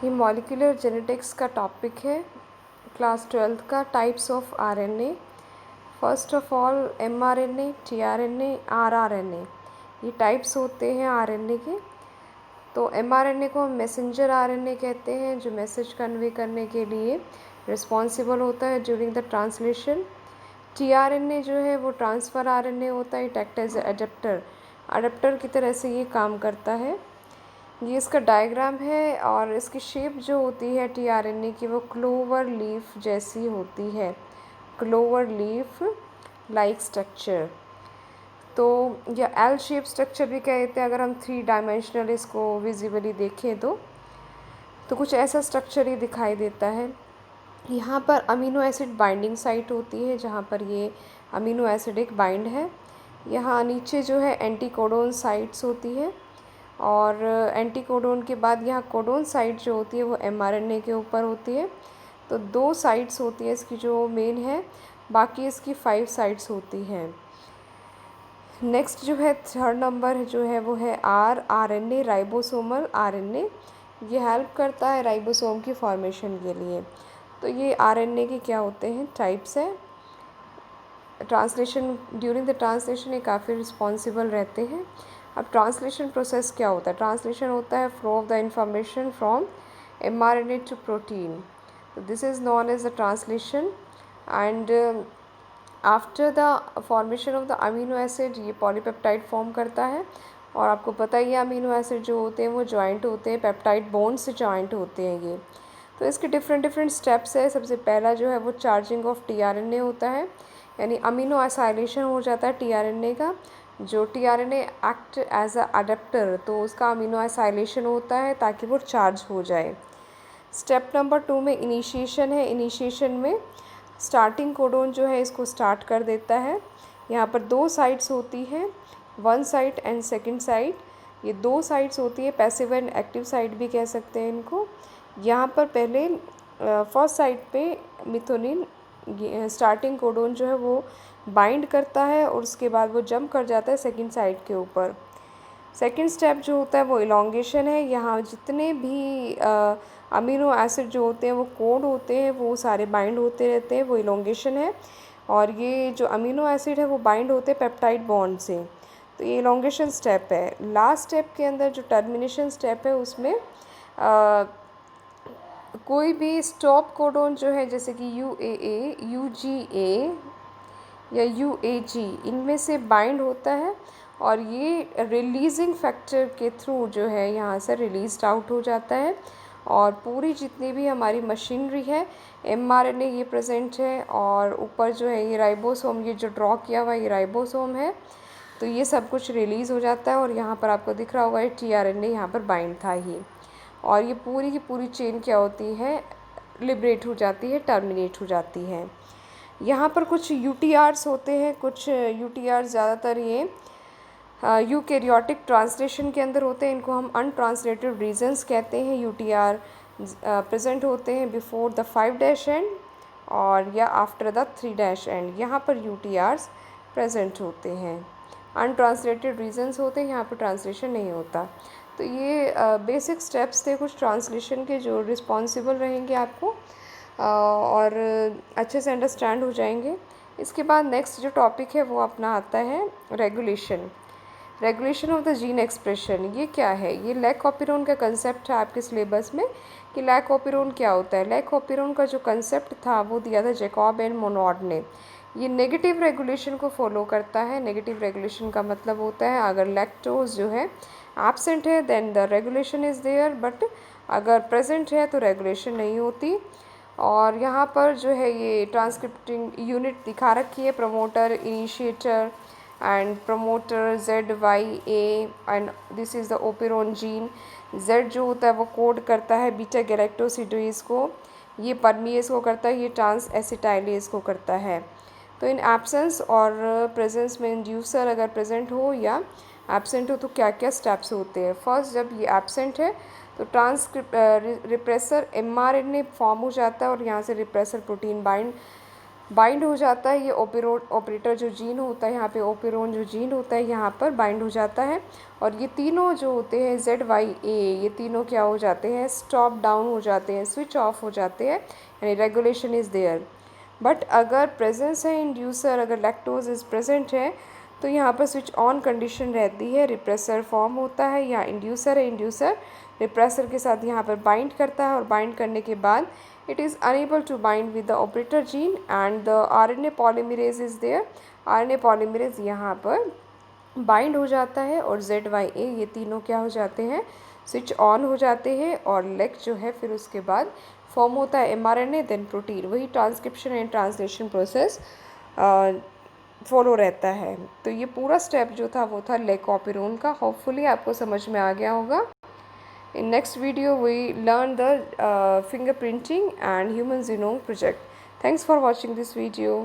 ये molecular genetics का topic है क्लास 12th का, types of RNA. First of all mRNA, tRNA, rRNA, ये टाइप्स होते हैं आरएनए के। तो एमआरएनए को हम मैसेंजर आरएनए कहते हैं, जो मैसेज कन्वे करने के लिए रिस्पॉन्सिबल होता है ड्यूरिंग द ट्रांसलेशन। टीआरएनए जो है वो ट्रांसफ़र आरएनए होता है, it act as adapter, adapter की तरह से ये काम करता है। ये इसका डायग्राम है और इसकी शेप जो होती है टीआरएनए की वो क्लोवर लीफ जैसी होती है, क्लोवर लीफ लाइक स्ट्रक्चर। तो या एल शेप स्ट्रक्चर भी कहते हैं अगर हम 3 डायमेंशनल इसको विजिबली देखें तो कुछ ऐसा स्ट्रक्चर ही दिखाई देता है। यहाँ पर अमीनो एसिड बाइंडिंग साइट होती है जहाँ पर ये अमीनो एसिड एक बाइंड है। यहाँ नीचे जो है एंटीकोडोन साइट्स होती है और एंटीकोडोन के बाद यहाँ कोडोन साइट जो होती है वो एमआरएनए के ऊपर होती है। तो 2 साइट्स होती है इसकी जो मेन है, बाकी इसकी 5 साइट्स होती हैं। नेक्स्ट जो है थर्ड नंबर जो है वो है आरएनए, राइबोसोमल आरएनए। ये हेल्प करता है राइबोसोम की फॉर्मेशन के लिए। तो ये आरएनए के क्या होते हैं, टाइप्स है। ट्रांसलेशन, ड्यूरिंग द ट्रांसलेशन ये काफ़ी रिस्पॉन्सिबल रहते हैं। अब ट्रांसलेशन प्रोसेस क्या होता है? ट्रांसलेशन होता है flow of the information from mRNA to protein. तो this is known as the translation and after the formation of the amino acid ये पॉलीपेप्टाइड फॉर्म करता है। और आपको पता ही है अमीनो एसिड जो होते हैं वो जॉइंट होते हैं, पेप्टाइड बॉन्ड से जॉइंट होते हैं ये। तो इसके डिफरेंट स्टेप्स है। सबसे पहला जो है वो चार्जिंग ऑफ टीआरएनए होता है, यानी अमीनो एसाइलेशन हो जाता है टीआरएनए का। जो tRNA act as a adapter, तो उसका अमीनो एसाइलेशन होता है ताकि वो चार्ज हो जाए। स्टेप नंबर 2 में इनिशिएशन है। इनिशिएशन में स्टार्टिंग कोडोन जो है इसको स्टार्ट कर देता है। यहाँ पर 2 साइट्स होती हैं, 1 साइट एंड सेकंड साइट। ये 2 साइट्स होती है, पैसिव एंड एक्टिव साइट भी कह सकते हैं इनको। यहाँ पर पहले फर्स्ट साइट पे मिथोनिन स्टार्टिंग कोडोन जो है वो बाइंड करता है और उसके बाद वो जंप कर जाता है सेकंड साइट के ऊपर। सेकंड स्टेप जो होता है वो इलॉन्गेशन है। यहाँ जितने भी अमीनो एसिड जो होते हैं वो कोड होते हैं वो सारे बाइंड होते रहते हैं, वो इलॉन्गेशन है। और ये जो अमीनो एसिड है वो बाइंड होते हैं पेप्टाइड बॉन्ड से, तो ये इलॉन्गेशन स्टेप है। लास्ट स्टेप के अंदर जो टर्मिनेशन स्टेप है उसमें कोई भी स्टॉप कोडोन जो है जैसे कि UAA, UGA या UAG, इनमें से बाइंड होता है और ये रिलीजिंग फैक्टर के थ्रू जो है यहाँ से रिलीज आउट हो जाता है। और पूरी जितनी भी हमारी मशीनरी है, एमआरएनए ये प्रेजेंट है और ऊपर जो है ये राइबोसोम, ये जो ड्रॉ किया हुआ ये राइबोसोम है। तो ये सब कुछ रिलीज़ हो जाता है और यहाँ पर आपको दिख रहा होगा ये टीआरएनए यहाँ पर बाइंड था ही। और ये पूरी की पूरी चेन क्या होती है, लिबरेट हो जाती है, टर्मिनेट हो जाती है। यहाँ पर कुछ यूटीआर्स होते हैं, कुछ यूटीआर ज़्यादातर ये यूकैरियोटिक ट्रांसलेशन के अंदर होते हैं। इनको हम अनट्रांसलेटेड रीजन्स कहते हैं। यूटीआर प्रेजेंट होते हैं बिफोर द 5' एंड और या आफ्टर द 3' एंड। यहाँ पर यूटीआर्स प्रेजेंट होते हैं। अनट्रांसलेटेड रीजन्स होते हैं, यहाँ पर ट्रांसलेशन नहीं होता। तो ये बेसिक स्टेप्स थे कुछ ट्रांसलेशन के जो रिस्पॉन्सिबल रहेंगे आपको और अच्छे से अंडरस्टैंड हो जाएंगे। इसके बाद नेक्स्ट जो टॉपिक है वो अपना आता है regulation. Regulation of the gene expression, ये क्या है? ये लैकोपिरोन का कंसेप्ट है आपके सिलेबस में कि लैकोपिरोन क्या होता है। लैकोपिरोन का जो कंसेप्ट था वो दिया था जैकब एंड मोनोड ने। ये नेगेटिव रेगुलेशन को फॉलो करता है। नेगेटिव रेगुलेशन का मतलब होता है अगर लैक्टोज जो है एब्सेंट है then the regulation is there, but अगर प्रेजेंट है तो रेगुलेशन नहीं होती। और यहाँ पर जो है ये ट्रांसक्रिप्टिंग यूनिट दिखा रखी है, promoter, initiator and promoter ZYA and this is the operon gene. Z जो होता है वो कोड करता है बीटा गैलेक्टोसिडोज को, ये परमीएस को करता है, ये ट्रांस एसिटाइलेज को करता है। तो इन एब्सेंस और प्रेजेंस में इंड्यूसर अगर प्रेजेंट हो या एब्सेंट हो तो क्या क्या स्टेप्स होते हैं। फर्स्ट, जब ये एब्सेंट है तो रिप्रेसर एमआरएनए फॉर्म हो जाता है और यहाँ से रिप्रेसर प्रोटीन बाइंड बाइंड हो जाता है ये ऑपरेटर जो जीन होता है यहाँ पे, ओपेरोन जो जीन होता है यहाँ पर बाइंड हो जाता है, और ये तीनों जो होते हैं ZYA, ये तीनों क्या हो जाते हैं, स्टॉप डाउन हो जाते हैं, स्विच ऑफ हो जाते हैं, यानी रेगुलेशन इज़ देयर। बट अगर प्रेजेंस है इंड्यूसर, अगर लैक्टोज इज़ प्रेजेंट है, तो यहाँ पर स्विच ऑन कंडीशन रहती है, रिप्रेसर फॉर्म होता है, या इंड्यूसर है, इंड्यूसर रिप्रेसर के साथ यहाँ पर बाइंड करता है, और बाइंड करने के बाद it is unable to bind with the operator gene and the RNA polymerase is there। RNA polymerase यहाँ पर बाइंड हो जाता है, और ZYA ये तीनों क्या हो जाते हैं, स्विच ऑन हो जाते हैं, और लेग जो है फिर उसके बाद फॉर्म होता है mRNA देन प्रोटीन। वही transcription and translation process follow रहता है। तो ये पूरा स्टेप जो था वो था लेकोपेरोन का। होपफुली आपको समझ में आ गया होगा। In next video, we learn the fingerprinting and human genome project. Thanks for watching this video.